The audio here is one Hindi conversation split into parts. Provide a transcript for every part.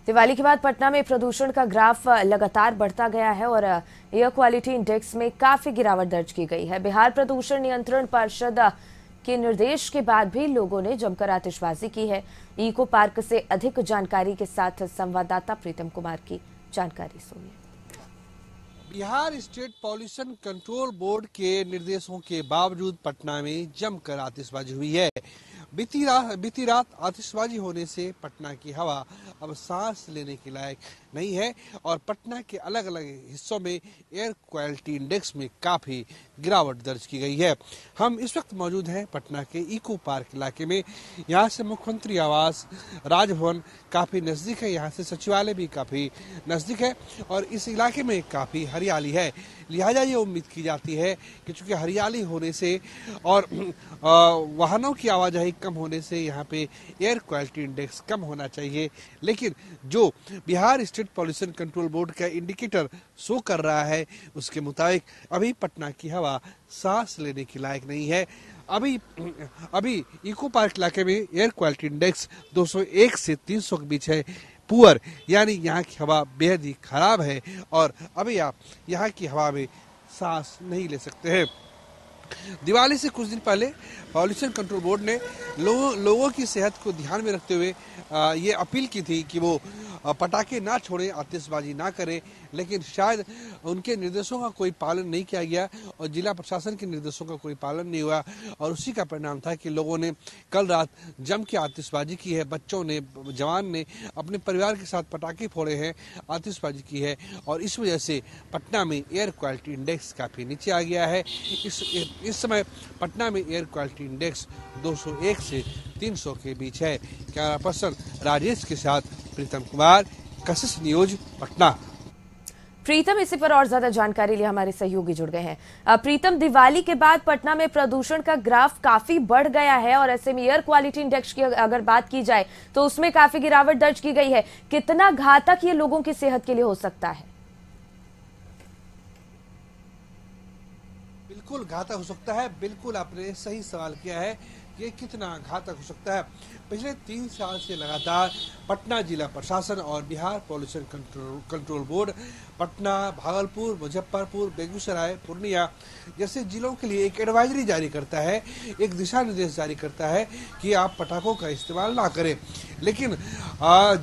दिवाली के बाद पटना में प्रदूषण का ग्राफ लगातार बढ़ता गया है और एयर क्वालिटी इंडेक्स में काफी गिरावट दर्ज की गई है। बिहार प्रदूषण नियंत्रण पार्षद के निर्देश के बाद भी लोगों ने जमकर आतिशबाजी की है। इको पार्क से अधिक जानकारी के साथ संवाददाता प्रीतम कुमार की जानकारी सुनिए। Bihar state pollution control board के निर्देशों के बावजूद पटना में जमकर आतिशबाजी हुई है। बीती रात आतिशबाजी होने से पटना की हवा अब सांस लेने के लायक नहीं है और पटना के अलग अलग हिस्सों में एयर क्वालिटी इंडेक्स में काफी गिरावट दर्ज की गई है। हम इस वक्त मौजूद हैं पटना के इको पार्क इलाके में। यहाँ से मुख्यमंत्री आवास, राजभवन काफी नजदीक है, यहाँ से सचिवालय भी काफी नजदीक है और इस इलाके में काफी हरियाली है। लिहाजा ये उम्मीद की जाती है कि चूंकि हरियाली होने से और वाहनों की आवाजाही कम होने से यहाँ पे एयर क्वालिटी इंडेक्स कम होना चाहिए, लेकिन जो Bihar state pollution control board का इंडिकेटर शो कर रहा है उसके मुताबिक अभी पटना की हवा सांस लेने के लायक नहीं है। अभी इको पार्क इलाके में एयर क्वालिटी इंडेक्स 201 से 300 के बीच है। पुअर यानी यहाँ की हवा बेहद ही खराब है और अभी आप यहाँ की हवा में सांस नहीं ले सकते हैं। दिवाली से कुछ दिन पहले पॉल्यूशन कंट्रोल बोर्ड ने लोगों की सेहत को ध्यान में रखते हुए ये अपील की थी कि वो पटाखे ना छोड़ें, आतिशबाजी ना करें, लेकिन शायद उनके निर्देशों का कोई पालन नहीं किया गया और जिला प्रशासन के निर्देशों का कोई पालन नहीं हुआ और उसी का परिणाम था कि लोगों ने कल रात जम के आतिशबाजी की है। बच्चों ने, जवान ने अपने परिवार के साथ पटाखे फोड़े हैं, आतिशबाजी की है और इस वजह से पटना में एयर क्वालिटी इंडेक्स काफ़ी नीचे आ गया है। इस समय पटना में एयर क्वालिटी इंडेक्स 201 से 300 के बीच है। कैमरा पर्सन राजेश के साथ प्रीतम कुमार, कशिश न्यूज, पटना। प्रीतम, इसी पर और ज्यादा जानकारी लिए हमारे सहयोगी जुड़ गए हैं। प्रीतम, दिवाली के बाद पटना में प्रदूषण का ग्राफ काफी बढ़ गया है और ऐसे में एयर क्वालिटी इंडेक्स की अगर बात की जाए तो उसमें काफी गिरावट दर्ज की गई है। कितना घातक ये लोगों की सेहत के लिए हो सकता है? बिल्कुल घातक हो सकता है। बिल्कुल आपने सही सवाल किया है, ये कितना घातक हो सकता है। पिछले 3 साल से लगातार पटना जिला प्रशासन और Bihar pollution control board Patna, Bhagalpur, Muzaffarpur, Begusarai, Purnia जैसे जिलों के लिए एक एडवाइजरी जारी करता है, एक दिशा निर्देश जारी करता है कि आप पटाखों का इस्तेमाल ना करें। लेकिन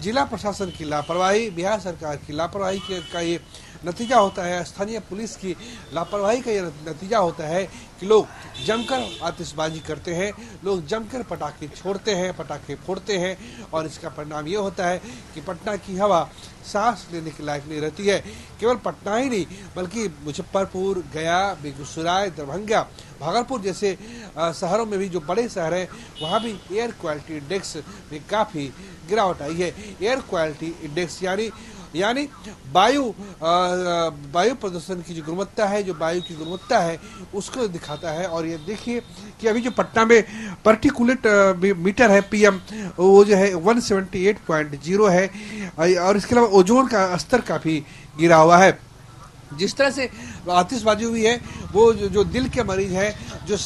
जिला प्रशासन की लापरवाही, बिहार सरकार की लापरवाही का ये नतीजा होता है, स्थानीय पुलिस की लापरवाही का यह नतीजा होता है कि लोग जमकर आतिशबाजी करते हैं, लोग जमकर पटाखे छोड़ते हैं, पटाखे फोड़ते हैं और इसका परिणाम ये होता है कि पटना की हवा सांस लेने के लायक नहीं रहती है। केवल पटना ही नहीं बल्कि मुजफ्फरपुर, गया, बेगूसराय, दरभंगा, भागलपुर जैसे शहरों में भी, जो बड़े शहर हैं, वहाँ भी एयर क्वालिटी इंडेक्स में काफ़ी गिरावट आई है। एयर क्वालिटी इंडेक्स यानी वायु प्रदूषण की जो गुणवत्ता है, जो वायु की गुणवत्ता है उसको दिखाता है। और ये देखिए कि अभी जो पटना में पार्टिकुलेट मीटर है पीएम, वो जो है 178.0 है और इसके अलावा ओजोन का स्तर काफ़ी गिरा हुआ है। जिस तरह से आतिशबाजी हुई है, वो जो दिल के मरीज है, जो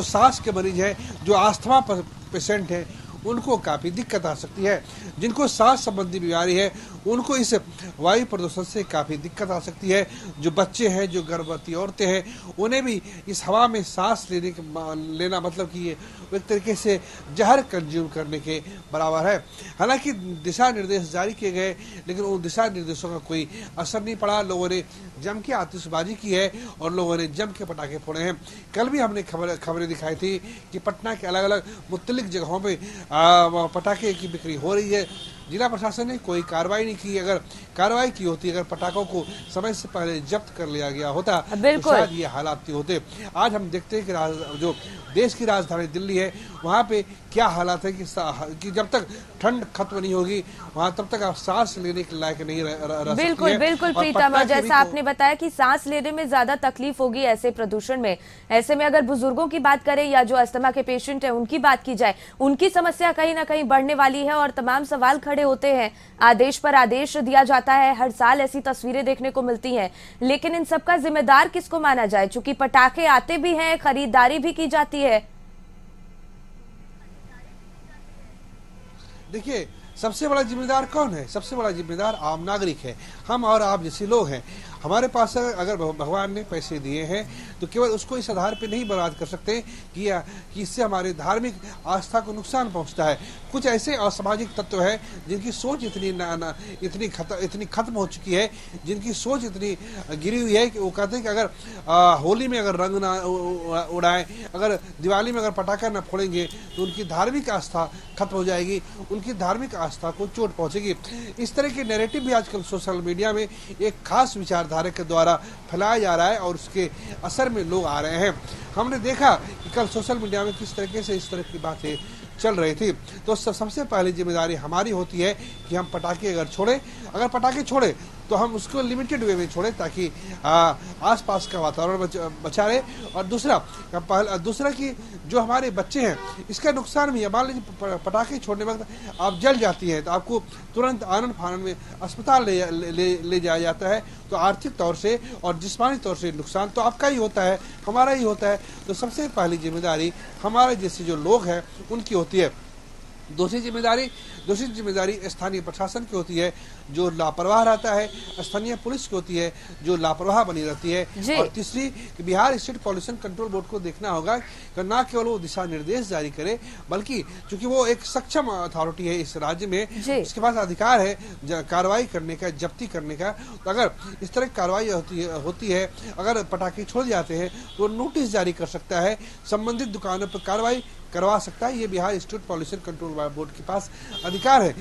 सांस के मरीज है, जो आस्थमा पेशेंट है, उनको काफ़ी दिक्कत आ सकती है। जिनको सांस संबंधी बीमारी है उनको इस वायु प्रदूषण से काफ़ी दिक्कत आ सकती है। जो बच्चे हैं, जो गर्भवती औरतें हैं, उन्हें भी इस हवा में सांस लेना मतलब कि ये एक तरीके से जहर कंज्यूम करने के बराबर है। हालांकि दिशा निर्देश जारी किए गए लेकिन उन दिशा निर्देशों का कोई असर नहीं पड़ा। लोगों ने जम के आतिशबाजी की है और लोगों ने जम के पटाखे फोड़े हैं। कल भी हमने खबरें दिखाई थी कि पटना के अलग अलग मुख्तलिफ जगहों पे पटाखे की बिक्री हो रही है। जिला प्रशासन ने कोई कार्रवाई नहीं की। अगर कार्रवाई की होती, अगर पटाखों को समय से पहले जब्त कर लिया गया होता तो शायद ये हालात नहीं होते। आज हम देखते हैं कि जो देश की राजधानी दिल्ली है वहाँ पे क्या हालात है कि जब तक ठंड खत्म नहीं होगी वहाँ तब तक आप सांस लेने के लायक नहीं रह बिल्कुल सकते। बिल्कुल प्रीतम, जैसा आपने बताया कि सांस लेने में ज्यादा तकलीफ होगी ऐसे प्रदूषण में। ऐसे में अगर बुजुर्गों की बात करें या जो अस्थमा के पेशेंट है उनकी बात की जाए, उनकी समस्या कहीं ना कहीं बढ़ने वाली है और तमाम सवाल खड़े होते हैं। आदेश पर आदेश दिया जाता है, हर साल ऐसी तस्वीरें देखने को मिलती हैं, लेकिन इन सबका जिम्मेदार किसको माना जाए? चूंकि पटाखे आते भी हैं, खरीदारी भी की जाती है। देखिए सबसे बड़ा जिम्मेदार कौन है? सबसे बड़ा जिम्मेदार आम नागरिक है, हम और आप जैसे लोग हैं। हमारे पास अगर भगवान ने पैसे दिए हैं तो केवल उसको इस आधार पे नहीं बर्बाद कर सकते कि इससे हमारे धार्मिक आस्था को नुकसान पहुंचता है। कुछ ऐसे असामाजिक तत्व है जिनकी सोच इतनी खत्म हो चुकी है, जिनकी सोच इतनी गिरी हुई है कि वो कहते हैं कि अगर होली में अगर रंग ना उड़ाएं, अगर दिवाली में अगर पटाखा ना फोड़ेंगे तो उनकी धार्मिक आस्था खत्म हो जाएगी, उनकी धार्मिक आस्था को चोट पहुंचेगी। इस तरह के नैरेटिव भी आजकल सोशल मीडिया में एक खास विचारधारा के द्वारा फैलाया जा रहा है और उसके असर में लोग आ रहे हैं। हमने देखा कि कल सोशल मीडिया में किस तरीके से इस तरह की बातें चल रही थी। तो सबसे पहली जिम्मेदारी हमारी होती है कि हम पटाखे अगर पटाखे छोड़े तो हम उसको लिमिटेड वे में छोड़ें ताकि आसपास का वातावरण बचा रहे। और दूसरा कि जो हमारे बच्चे हैं इसका नुकसान भी है। मान लीजिए पटाखे छोड़ने वक्त आप जल जाती है तो आपको तुरंत आनन फानन में अस्पताल ले जाया जाता है, तो आर्थिक तौर से और जिस्मानी तौर से नुकसान तो आपका ही होता है, हमारा ही होता है। तो सबसे पहली जिम्मेदारी हमारे जैसे जो लोग हैं उनकी होती है। दूसरी जिम्मेदारी स्थानीय प्रशासन की होती है जो लापरवाह रहता है, स्थानीय पुलिस की होती है जो लापरवाह बनी रहती है। और तीसरी Bihar state pollution control board को देखना होगा कि न केवल वो दिशा निर्देश जारी करे बल्कि चूंकि वो एक सक्षम अथॉरिटी है इस राज्य में, उसके पास अधिकार है कार्रवाई करने का, जब्ती करने का। तो अगर इस तरह की कार्रवाई होती है, अगर पटाखे छोड़ जाते हैं तो नोटिस जारी कर सकता है, संबंधित दुकानों पर कार्रवाई करवा सकता है। ये Bihar state pollution control board के पास अधिकार है।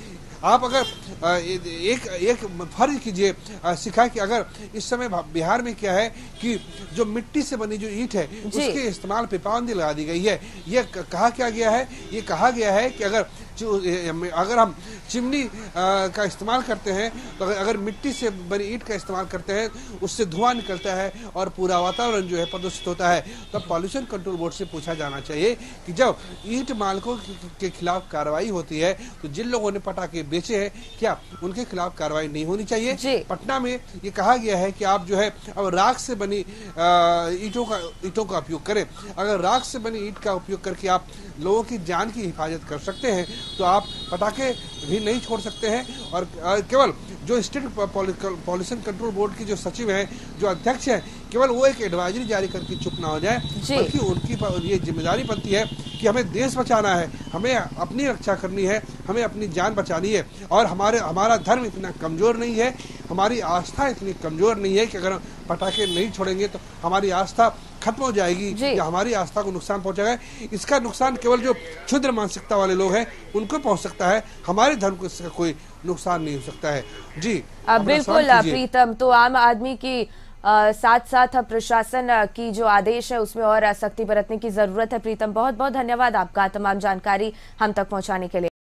आप अगर एक फर्ज कीजिए, सिखा कि अगर इस समय बिहार में क्या है कि जो मिट्टी से बनी जो ईंट है उसके इस्तेमाल पे पाबंदी लगा दी गई है। ये कहा गया है कि अगर हम चिमनी का इस्तेमाल करते हैं तो अगर मिट्टी से बनी ईंट का इस्तेमाल करते हैं उससे धुआं निकलता है और पूरा वातावरण जो है प्रदूषित होता है। तो पॉल्यूशन कंट्रोल बोर्ड से पूछा जाना चाहिए कि जब ईंट मालिकों के खिलाफ कार्रवाई होती है तो जिन लोगों ने पटाखे बेचे हैं क्या उनके खिलाफ कार्रवाई नहीं होनी चाहिए? पटना में ये कहा गया है कि आप जो है अब राख से बनी ईंटों का उपयोग करें। अगर राख से बनी ईंट का उपयोग करके आप लोगों की जान की हिफाजत कर सकते हैं तो आप पटाखे भी नहीं छोड़ सकते हैं। और केवल जो स्टेट पॉल्यूशन कंट्रोल बोर्ड की जो सचिव हैं, जो अध्यक्ष हैं, केवल वो एक एडवाइजरी जारी करके चुप ना हो जाए, बल्कि उनकी ये जिम्मेदारी बनती है कि हमें देश बचाना है, हमें अपनी रक्षा करनी है, हमें अपनी जान बचानी है। और हमारा धर्म इतना कमजोर नहीं है, हमारी आस्था इतनी कमजोर नहीं है कि अगर हम पटाखे नहीं छोड़ेंगे तो हमारी आस्था खत्म हो जाएगी या हमारी आस्था को नुकसान पहुंचेगा। इसका नुकसान केवल जो क्षुद्र मानसिकता वाले लोग हैं उनको पहुंच सकता है, हमारे धर्म को इसका कोई नुकसान नहीं हो सकता है। जी बिल्कुल प्रीतम, तो आम आदमी की साथ साथ प्रशासन की जो आदेश है उसमें और सख्ती बरतने की जरूरत है। प्रीतम, बहुत बहुत धन्यवाद आपका तमाम जानकारी हम तक पहुंचाने के लिए।